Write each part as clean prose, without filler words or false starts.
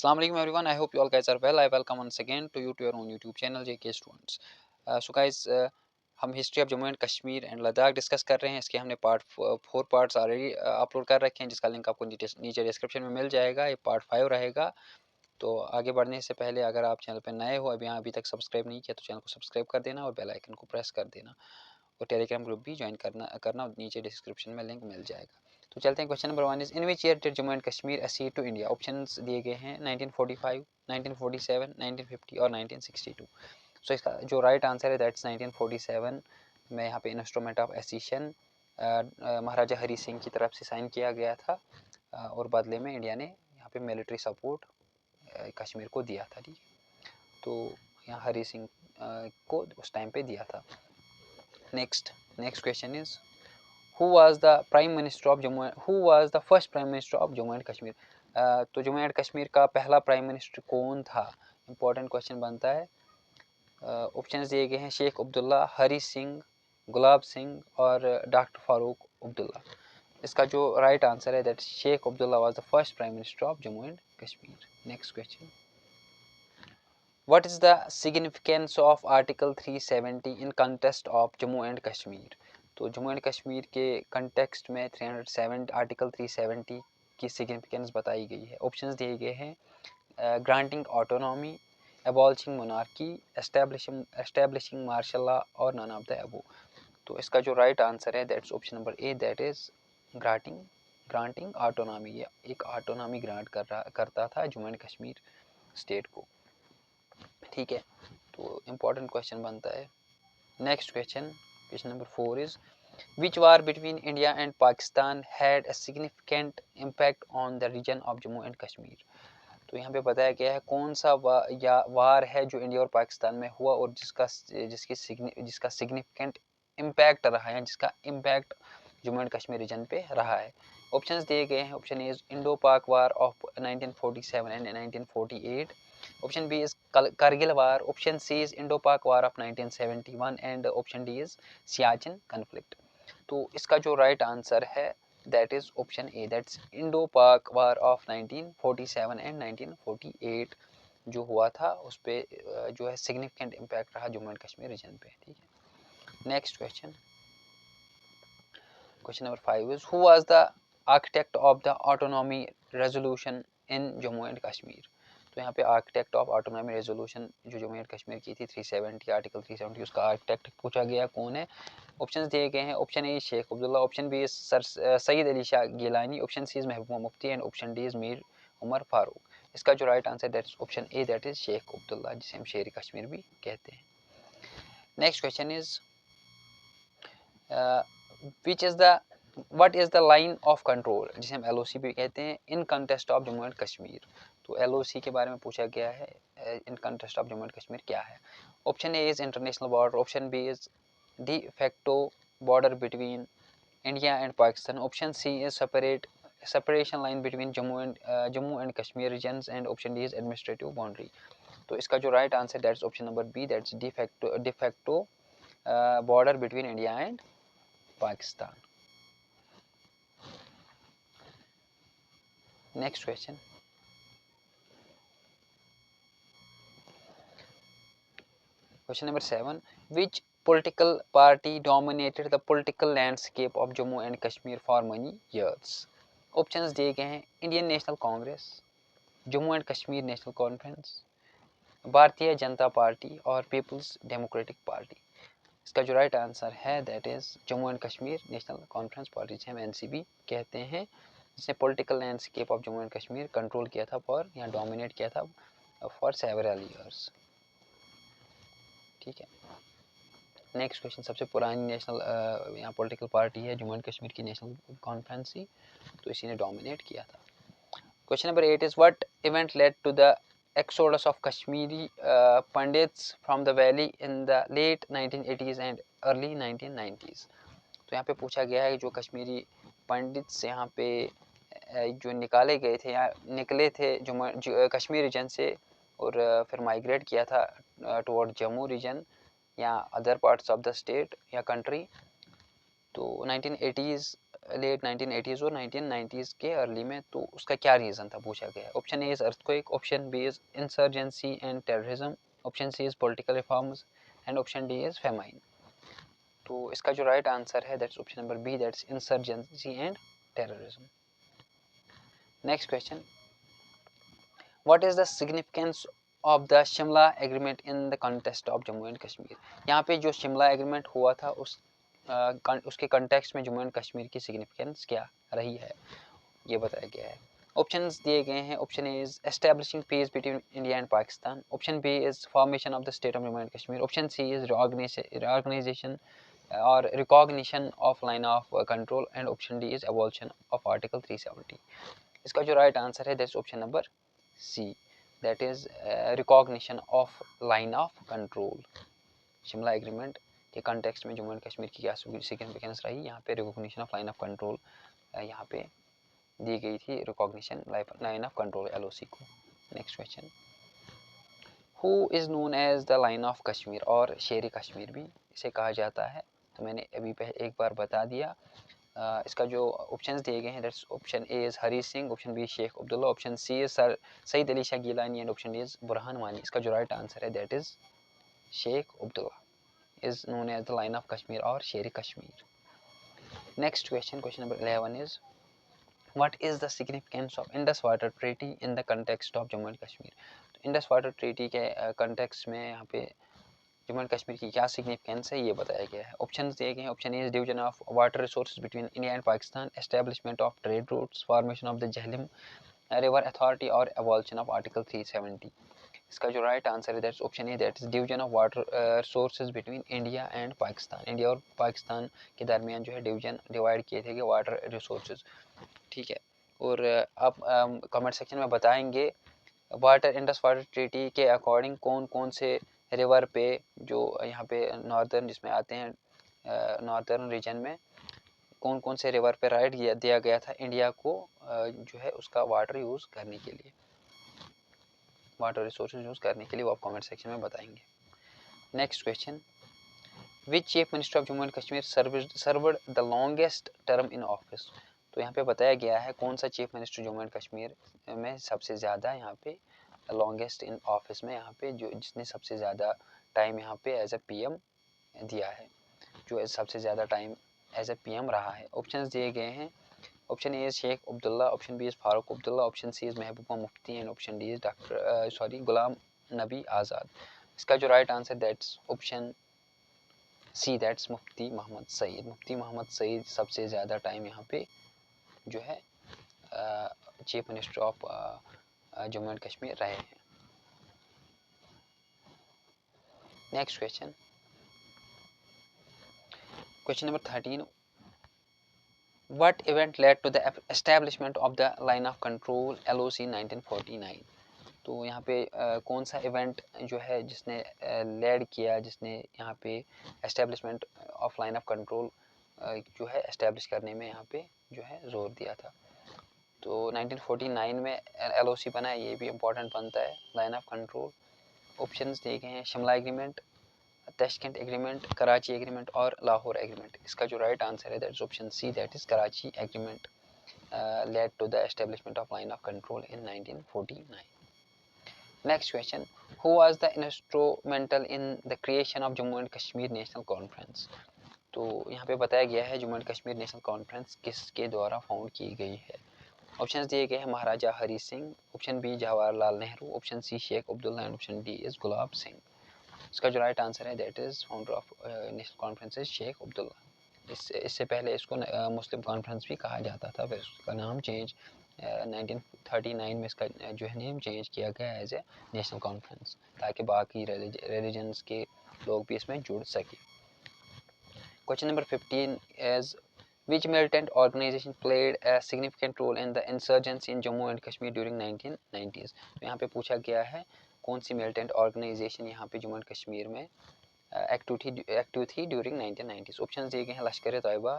Assalamu alaikum everyone. I hope you all guys are well. I welcome once again to you to your own YouTube channel JK Students. So guys, हम history of Jammu and Kashmir and Ladakh discuss कर रहे हैं। इसके हमने four parts already upload कर रखे हैं, जिसका लिंक आपको नीचे डिस्क्रिप्शन में मिल जाएगा। ये पार्ट 5 रहेगा। तो आगे बढ़ने से पहले अगर आप चैनल पर नए हो, अभी तक सब्सक्राइब नहीं किया, तो चैनल को सब्सक्राइब कर देना और बेल आइकन को प्रेस कर देना, और टेलीग्राम ग्रुप भी ज्वाइन करना नीचे डिस्क्रिप्शन में लिंक मिल जाएगा। तो चलते हैं। Question number 1 is in which year did Jammu and Kashmir accede to India. Options दिए गए हैं 1945, 1947, 1950 और 1962। सो इसका जो राइट आंसर है दैट्स 1947 में यहाँ पे इंस्ट्रूमेंट ऑफ एसेशन महाराजा हरी सिंह की तरफ से साइन किया गया था, और बदले में इंडिया ने यहाँ पे मिलिट्री सपोर्ट कश्मीर को दिया था। ठीक है, तो यहाँ हरी सिंह को उस टाइम पे दिया था। Next question is who was the prime minister of Jammu, who was the first prime minister of Jammu and Kashmir। तो जम्मू एंड कश्मीर का पहला प्राइम मिनिस्टर कौन था, इंपॉर्टेंट क्वेश्चन बनता है। ऑप्शंस दिए गए हैं शेख अब्दुल्ला, हरी सिंह, गुलाब सिंह और डॉक्टर फारूक अब्दुल्ला। इसका जो राइट आंसर है that Sheikh Abdullah was the first prime minister of Jammu and Kashmir. Next question, what is the significance of article 370 in contest of Jammu and Kashmir. तो जम्मू एंड कश्मीर के कंटेक्स्ट में 370 आर्टिकल 370 की सिग्निफिकेंस बताई गई है। ऑप्शंस दिए गए हैं granting autonomy, abolishing monarchy, establishing martial law और नन ऑफ द अबव। तो इसका जो राइट आंसर है that's option number A, that is granting autonomy. ये एक ऑटोनॉमी ग्रांट करता था जम्मू एंड कश्मीर स्टेट को। ठीक है, तो इम्पोर्टेंट क्वेश्चन बनता है। Next question number 4 is which war between India and Pakistan had a significant impact on the region of Jammu and Kashmir. तो यहाँ पे बताया गया है कौन सा वार है जो इंडिया और पाकिस्तान में हुआ और जिसका सिग्निफिकेंट इम्पैक्ट रहा है, जिसका impact Jammu and Kashmir region पे रहा है। ऑप्शंस दिए गए हैं। Option A is Indo Pak war of 1947 and 1948। Option B is Kargil war. Option C is Indo Pak war of 1971 and option D is Siachen conflict. तो इसका जो राइट आंसर है that is option A, that's Indo Pak war of 1947 and 1948 जो हुआ था उस पर जो है सिग्निफिकेंट इम्पैक्ट रहा जम्मू एंड कश्मीर रीजन पे। ठीक है, next question number 5 is who was the architect of the autonomy resolution in Jammu and Kashmir. तो यहाँ पे आर्किटेक्ट ऑफ ऑटोनॉमी रेजोल्यूशन जो जम्मू एंड कश्मीर की थी 370 आर्टिकल 370, उसका आर्किटेक्ट पूछा गया कौन है। ऑप्शंस दिए गए हैं। Option A Sheikh Abdullah, option B is Syed Ali Shah Geelani, option C is Mehbooba Mufti and option D is Mir Umar Farooq. इसका जो right answer that option A, that is Sheikh Abdullah, जिसे हम शेर कश्मीर भी कहते हैं। Next question is which is the what is the line of control, जिसे हम LOC भी कहते हैं, in contest of Jammu and Kashmir. तो LOC के बारे में पूछा गया है, in contest of Jammu and Kashmir क्या है। Option A is international border, option B is de facto border between India and Pakistan, option C is separation line between Jammu and Kashmir regions and option D is administrative boundary। तो इसका जो right answer that's option number B, that's de facto border between India and Pakistan। Next question, question number 7, which political party dominated the political landscape of Jammu and Kashmir for many years। Options दिए गए हैं Indian national Congress, Jammu and Kashmir national conference, Bharatiya Janata party और peoples democratic party. इसका जो right answer है that is Jammu and Kashmir national conference party, जिसे हम NCP कहते हैं, जिसने political landscape of Jammu and Kashmir control किया था फॉर, यहाँ डोमिनेट किया था फॉर सेवरल ईयर्स। ठीक है, नेक्स्ट क्वेश्चन, सबसे पुरानी नेशनल यहाँ पॉलिटिकल पार्टी है जम्मू एंड कश्मीर की नेशनल कॉन्फ्रेंस ही, तो इसी ने डोमिनेट किया था। Question number 8 is what event led to the exodus of Kashmiri Pandits from the valley in the late 1980s and early 1990s। तो यहाँ पे पूछा गया है जो कश्मीरी पंडित्स यहाँ पे जो निकाले गए थे या निकले थे जो कश्मीर रीजन से और फिर माइग्रेट किया था टुवर्ड जम्मू रीजन या other parts of the state या कंट्री। तो 1980s लेट 1980s और 1990s के अर्ली में, तो उसका क्या रीज़न था पूछा गया है। Option A is earthquake, option B is insurgency and terrorism, option C is political reforms and option D is famine. तो इसका जो राइट आंसर है that's option number B, that's insurgency and terrorism. Next question, what is the significance of the Shimla agreement in the context of Jammu and Kashmir. यहाँ पे जो Shimla agreement हुआ था उसके कॉन्टेक्स्ट में जम्मू एंड कश्मीर की सिग्निफिकेंस क्या रही है, ये बताया गया है। ऑप्शंस दिए गए हैं। Option A is establishing peace between India and Pakistan, option B is formation of the state of Jammu and Kashmir, option C is reorganisation और recognition of line of control and option D is abolition of article 370। इसका जो right answer है that's option number C, that is recognition of line of control. Shimla agreement के context में Jammu and Kashmir की क्या significance रही, यहाँ पे recognition of line of control यहाँ पे दी गई थी, recognition line of control LOC को। Next question, who is known as the line of Kashmir, और शेर कश्मीर भी इसे कहा जाता है। तो मैंने अभी एक बार बता दिया। इसका जो ऑप्शंस दिए गए हैं that's option A is Hari Singh, option B Sheikh Abdullah, option C is Syed Ali Shah Geelani and option D is Burhan Wani. इसका जो राइट आंसर है that is Sheikh Abdullah is known as the line of Kashmir और शेर Kashmir. Next question, question number 11 is what is the significance of Indus water treaty in the context of Jammu and Kashmir. तो Indus water treaty के context में यहाँ पे Jammu and Kashmir की क्या significance है ये बताया गया है। ऑप्शंस दिए गए हैं। Option A is division of water resources between India and Pakistan, establishment of trade routes, formation of the Jhelum river authority और एबॉलिशन ऑफ आर्टिकल 370। इसका जो राइट आंसर है that's option A, that is division of water resources between India and Pakistan. India और पाकिस्तान के दरमियान जो है divide किए थे कि वाटर रिसोर्सेज, ठीक है। और आप कमेंट सेक्शन में बताएंगे वाटर इंडस वाटर ट्रीटी के अकॉर्डिंग कौन कौन से रिवर पे, जो यहाँ पे नॉर्दर्न जिसमें आते हैं, नॉर्दर्न रीजन में कौन कौन से रिवर पे राइट दिया गया था इंडिया को जो है उसका वाटर यूज़ करने के लिए, वाटर रिसोर्सेज यूज़ करने के लिए, वो आप कमेंट सेक्शन में बताएंगे। Next question, which chief minister of Jammu and Kashmir served the longest term in office. तो यहाँ पे बताया गया है कौन सा chief minister Jammu and Kashmir में सबसे ज़्यादा यहाँ पे लॉन्गेस्ट इन ऑफिस में यहाँ पे जो जिसने सबसे ज़्यादा टाइम यहाँ पे एज ए PM दिया है, जो सबसे ज़्यादा टाइम एज ए PM रहा है। ऑप्शंस दिए गए हैं। Option A is Sheikh Abdullah, option B is Farooq Abdullah, option C is Mehbooba Mufti and option D is Ghulam Nabi Azad. इसका जो right answer that's option C, that's Mufti Mohammad Sayeed. Mufti Mohammad Sayeed सबसे ज़्यादा टाइम यहाँ पे जो है chief minister of Jammu and Kashmir रहे हैं। Next question, question number 13, what event led to the establishment of the line of control LOC 1949। तो यहाँ पे कौन सा इवेंट जो है जिसने लेड किया, जिसने यहाँ पे establishment of line of control जो है एस्टेब्लिश करने में यहाँ पे जो है जोर दिया था। तो 1949 में LOC बना है, ये भी इम्पोर्टेंट बनता है लाइन ऑफ कंट्रोल। ऑप्शंस दिए गए हैं Shimla agreement, Tashkent agreement, Karachi agreement और लाहौर एग्रीमेंट। इसका जो राइट आंसर है that is option C, that is Karachi agreement led to the establishment of line of control in 1949। Next question, who was the instrumental in the creation of Jammu and Kashmir National Conference। तो यहाँ पे बताया गया है Jammu and Kashmir national conference किसके द्वारा found की गई है। ऑप्शंस दिए गए हैं Maharaja Hari Singh, option B Jawaharlal Nehru, option C Sheikh Abdullah and option D is Gulab Singh. इसका जो राइट आंसर है that is founder of National Conference is Sheikh Abdullah. इससे पहले इसको मुस्लिम कॉन्फ्रेंस भी कहा जाता था, फिर उसका नाम चेंज 1939 में इसका जो है नेम चेंज किया गया एज ए नेशनल कॉन्फ्रेंस, ताकि बाकी रिलीजन्स के लोग भी इसमें जुड़ सके। Question number 15 is which militant organization played a significant role in the insurgency in Jammu and Kashmir during 1990s। तो यहाँ पे पूछा गया है कौन सी militant organization यहाँ पे जम्मू एंड कश्मीर में एक्टिव थी ड्यूरिंग 1990s। ऑप्शन दिए गए हैं Lashkar Taiba,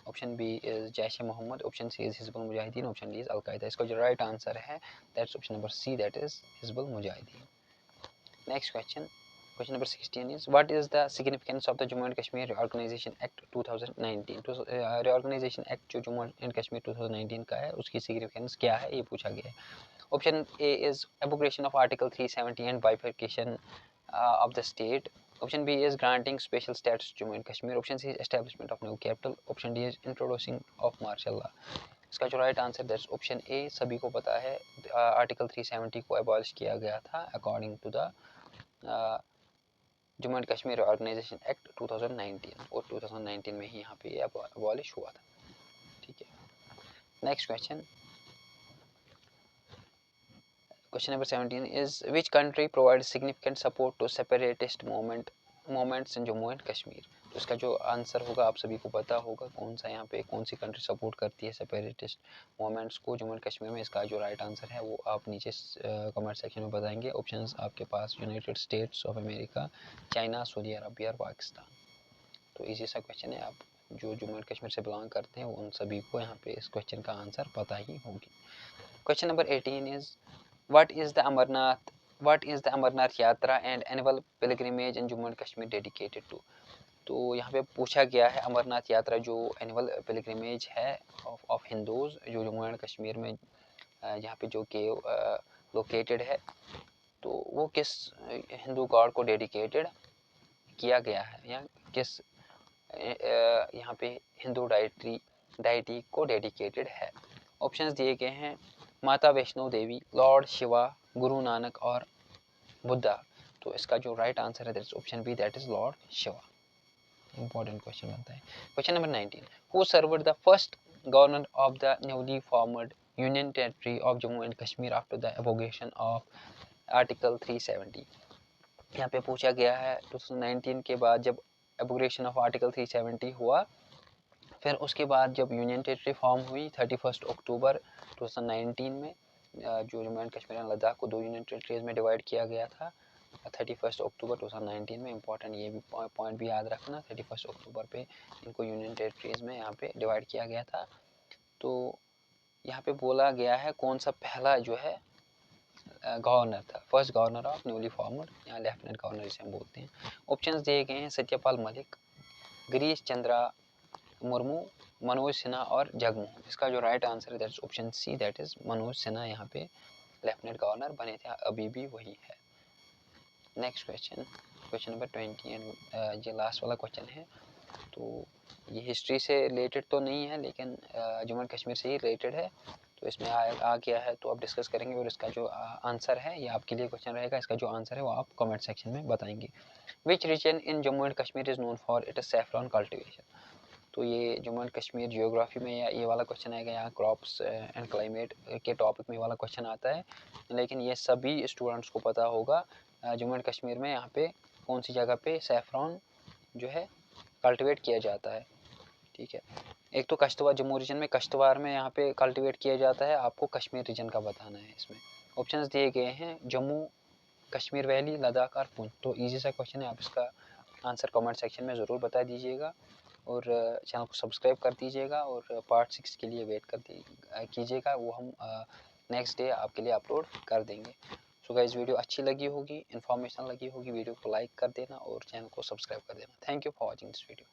option B is Jaish e Mohammed, option C is Hizbul Mujahideen, option D is al Qaeda. इसका जो राइट आंसर है that's option number C, that is Hizbul Mujahideen. Next question, Question number 16 is what is the significance of the Jammu and Kashmir Reorganization Act 2019? तो Reorganization Act जो Jammu and Kashmir 2019 का है उसकी significance क्या है ये पूछा गया है. Option A is abrogation of Article 370 and bifurcation of the state. Option B is granting special status to Jammu and Kashmir. Option C is establishment of new capital. Option D is introducing of martial law. इसका जो right answer that's option ए. सभी को पता है article 370 को abolish किया गया था according to the Jammu and Kashmir organisation act 2019 और 2019 में ही यहाँ पे अबॉलिश हुआ था. ठीक है. Next question. Question number 17 is which country provide significant support to separatist movements in Jammu and Kashmir. तो इसका जो आंसर होगा आप सभी को पता होगा कौन सा यहाँ पे कौन सी कंट्री सपोर्ट करती है सेपरेटिस्ट मोमेंट्स को जम्मू एंड कश्मीर में. इसका जो राइट आंसर है वो आप नीचे कमेंट सेक्शन में बताएंगे. ऑप्शंस आपके पास United States of America, China, Saudi Arabia और पाकिस्तान. तो इजी सा क्वेश्चन है. आप जो जम्मू एंड कश्मीर से बिलोंग करते हैं उन सभी को यहाँ पे इस क्वेश्चन का आंसर पता ही होगी. Question number 18 is what is the Amarnath Yatra and annual pilgrimage in Jammu and Kashmir dedicated to. तो यहाँ पे पूछा गया है अमरनाथ यात्रा जो एनुअल पिलग्रिमेज है ऑफ हिंदूज जो जम्मू एंड कश्मीर में यहाँ पे जो केव लोकेटेड है तो वो किस हिंदू गॉड को डेडिकेटेड किया गया है या किस यहाँ पे हिंदू डाइटी को डेडिकेटेड है. ऑप्शंस दिए गए हैं माता वैष्णो देवी, लॉर्ड शिवा, गुरु नानक और बुद्धा. तो इसका जो राइट आंसर है that's option B that is Lord Shiva. Important question बनता है. Question number 19 who served the first governor of the newly formed union territory of Jammu and Kashmir after the abrogation of article 370. यहाँ पे पूछा गया है 2019 के बाद जब एबोगेशन ऑफ आर्टिकल 370 हुआ फिर उसके बाद जब यूनियन टेरिटरी फॉर्म हुई 31 अक्टूबर 2019 में जो जम्मू एंड कश्मीर एंड लद्दाख को 2 यूनियन टेरिटरीज में डिवाइड किया गया था 31 अक्टूबर 2019 में. इंपॉर्टेंट ये भी पॉइंट भी याद रखना 31 अक्टूबर पे इनको यूनियन टेरिटरीज में यहाँ पे डिवाइड किया गया था. तो यहाँ पे बोला गया है कौन सा पहला जो है गवर्नर था, first governor of newly formed या लेफ्टिनेंट गवर्नर जिसे हम बोलते हैं. ऑप्शंस दिए गए हैं सत्यपाल मलिक, गिरीश चंद्रा मुर्मू, मनोज सिन्हा और जगमोहन. इसका जो राइट आंसर है that's option C that is Manoj Sinha यहाँ पे लेफ्टिनेंट गवर्नर बने थे, अभी भी वही है. Next question, question number 20 and ये लास्ट वाला क्वेश्चन है. तो ये हिस्ट्री से रिलेटेड तो नहीं है लेकिन जम्मू एंड कश्मीर से ही रिलेटेड है. तो इसमें आ गया है तो आप डिस्कस करेंगे और इसका जो आंसर है ये आपके लिए क्वेश्चन रहेगा. इसका जो आंसर है वो आप कमेंट सेक्शन में बताएंगे. Which region in Jammu and Kashmir is known for it saffron cultivation. तो ये जम्मू एंड कश्मीर जियोग्राफी में या ये वाला क्वेश्चन आएगा यहाँ क्रॉप्स एंड क्लाइमेट के टॉपिक में वाला क्वेश्चन आता है. लेकिन ये सभी स्टूडेंट्स को पता होगा जम्मू एंड कश्मीर में यहाँ पे कौन सी जगह पे सैफरॉन जो है कल्टिवेट किया जाता है. ठीक है. एक तो कश्तवाड़ जम्मू रीजन में कश्तवाड़ में यहाँ पे कल्टिवेट किया जाता है. आपको कश्मीर रीजन का बताना है. इसमें ऑप्शंस दिए गए हैं जम्मू, कश्मीर वैली, लद्दाख और पुंछ. तो ईजी सा क्वेश्चन है. आप इसका आंसर कमेंट सेक्शन में ज़रूर बता दीजिएगा और चैनल को सब्सक्राइब कर दीजिएगा और पार्ट 6 के लिए वेट कीजिएगा. वो हम नेक्स्ट डे आपके लिए अपलोड कर देंगे. सो गाइस वीडियो अच्छी लगी होगी, इन्फॉर्मेशन लगी होगी, वीडियो को लाइक कर देना और चैनल को सब्सक्राइब कर देना. Thank you for watching this video.